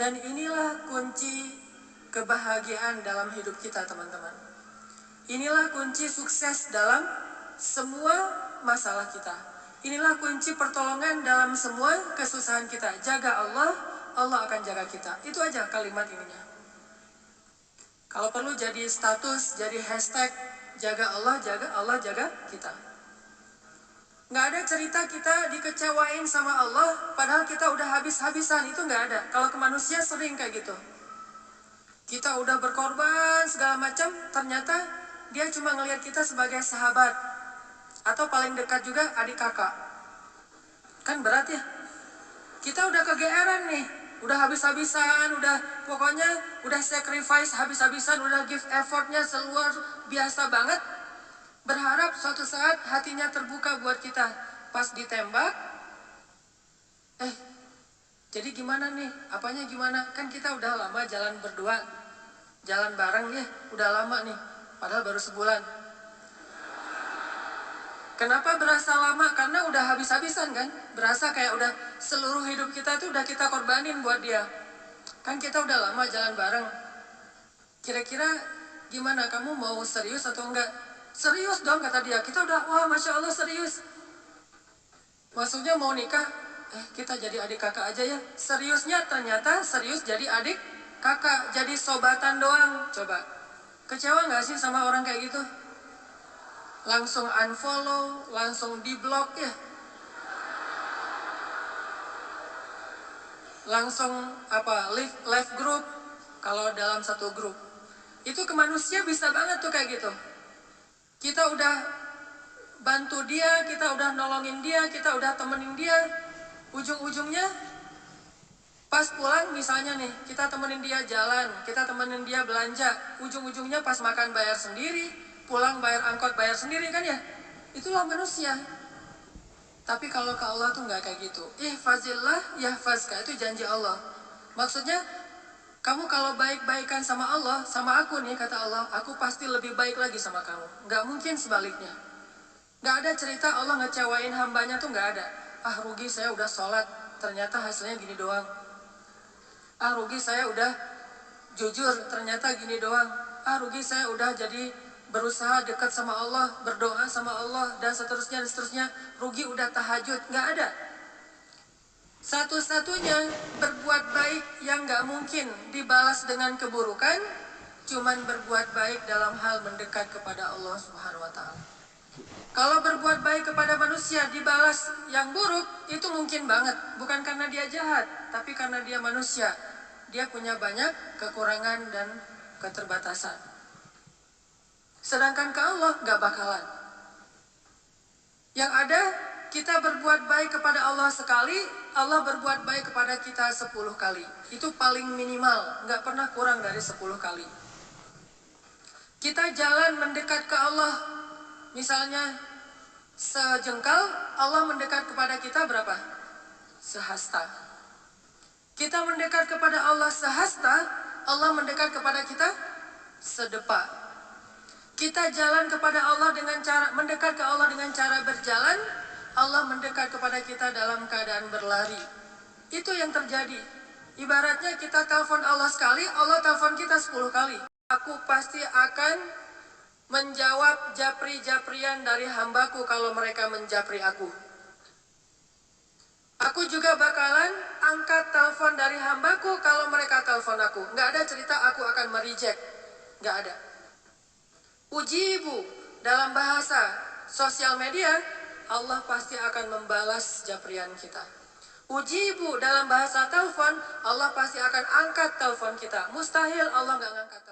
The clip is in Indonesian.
Dan inilah kunci kebahagiaan dalam hidup kita, teman-teman. Inilah kunci sukses dalam semua masalah kita. Inilah kunci pertolongan dalam semua kesusahan kita. Jaga Allah, Allah akan jaga kita. Itu aja kalimat ininya. Kalau perlu jadi status, jadi hashtag, jaga Allah, jaga kita. Nggak ada cerita kita dikecewain sama Allah, padahal kita udah habis-habisan, itu nggak ada. Kalau ke manusia sering kayak gitu. Kita udah berkorban segala macam, ternyata dia cuma ngelihat kita sebagai sahabat. Atau paling dekat juga adik kakak. Kan berat ya? Kita udah kegeeran nih, udah habis-habisan, udah sacrifice habis-habisan, udah give effortnya seluar biasa banget. Berharap suatu saat hatinya terbuka buat kita. Pas ditembak, jadi gimana nih? Apanya gimana? Kan kita udah lama jalan berdua, jalan bareng ya, udah lama nih. Padahal baru sebulan. Kenapa berasa lama? Karena udah habis-habisan kan? Berasa kayak udah seluruh hidup kita tuh udah kita korbanin buat dia. Kan kita udah lama jalan bareng. Kira-kira gimana? Kamu mau serius atau enggak? Serius dong kata dia. Kita udah, wah Masya Allah serius. Maksudnya mau nikah? Kita jadi adik kakak aja ya. Seriusnya ternyata serius jadi adik kakak. Jadi sobatan doang. Coba. Kecewa gak sih sama orang kayak gitu? Langsung unfollow, langsung di-block ya. Langsung left group. Kalau dalam satu grup. Itu ke manusia bisa banget tuh kayak gitu. Kita udah bantu dia, kita udah nolongin dia, kita udah temenin dia. Ujung-ujungnya pas pulang misalnya nih, kita temenin dia jalan, kita temenin dia belanja. Ujung-ujungnya pas makan bayar sendiri, pulang bayar angkot bayar sendiri kan ya. Itulah manusia. Tapi kalau ke Allah tuh nggak kayak gitu. Ihfazillah yahfazka, itu janji Allah. Maksudnya kamu kalau baik-baikan sama Allah, sama aku nih kata Allah, aku pasti lebih baik lagi sama kamu. Nggak mungkin sebaliknya. Nggak ada cerita Allah ngecewain hambanya tuh nggak ada. Rugi saya udah sholat, ternyata hasilnya gini doang. Rugi saya udah jujur, ternyata gini doang. Rugi saya udah jadi berusaha dekat sama Allah, berdoa sama Allah, dan seterusnya. Rugi udah tahajud, nggak ada. Satu-satunya berbuat baik yang gak mungkin dibalas dengan keburukan, cuman berbuat baik dalam hal mendekat kepada Allah Subhanahu wa Ta'ala. Kalau berbuat baik kepada manusia dibalas yang buruk, itu mungkin banget. Bukan karena dia jahat, tapi karena dia manusia. Dia punya banyak kekurangan dan keterbatasan. Sedangkan ke Allah gak bakalan. Yang ada, kita berbuat baik kepada Allah sekali, Allah berbuat baik kepada kita 10 kali. Itu paling minimal, nggak pernah kurang dari 10 kali. Kita jalan mendekat ke Allah, misalnya sejengkal, Allah mendekat kepada kita berapa? Sehasta. Kita mendekat kepada Allah sehasta, Allah mendekat kepada kita sedepa. Kita jalan kepada Allah mendekat ke Allah dengan cara berjalan, Allah mendekat kepada kita dalam keadaan berlari. Itu yang terjadi. Ibaratnya kita telepon Allah sekali, Allah telepon kita 10 kali. Aku pasti akan menjawab japri-japrian dari hambaku kalau mereka menjapri aku. Aku juga bakalan angkat telepon dari hambaku kalau mereka telepon aku. Nggak ada cerita aku akan mereject. Nggak ada. Ujibu dalam bahasa sosial media, Allah pasti akan membalas japrian kita. Ujibu dalam bahasa telepon, Allah pasti akan angkat telepon kita. Mustahil Allah nggak ngangkat.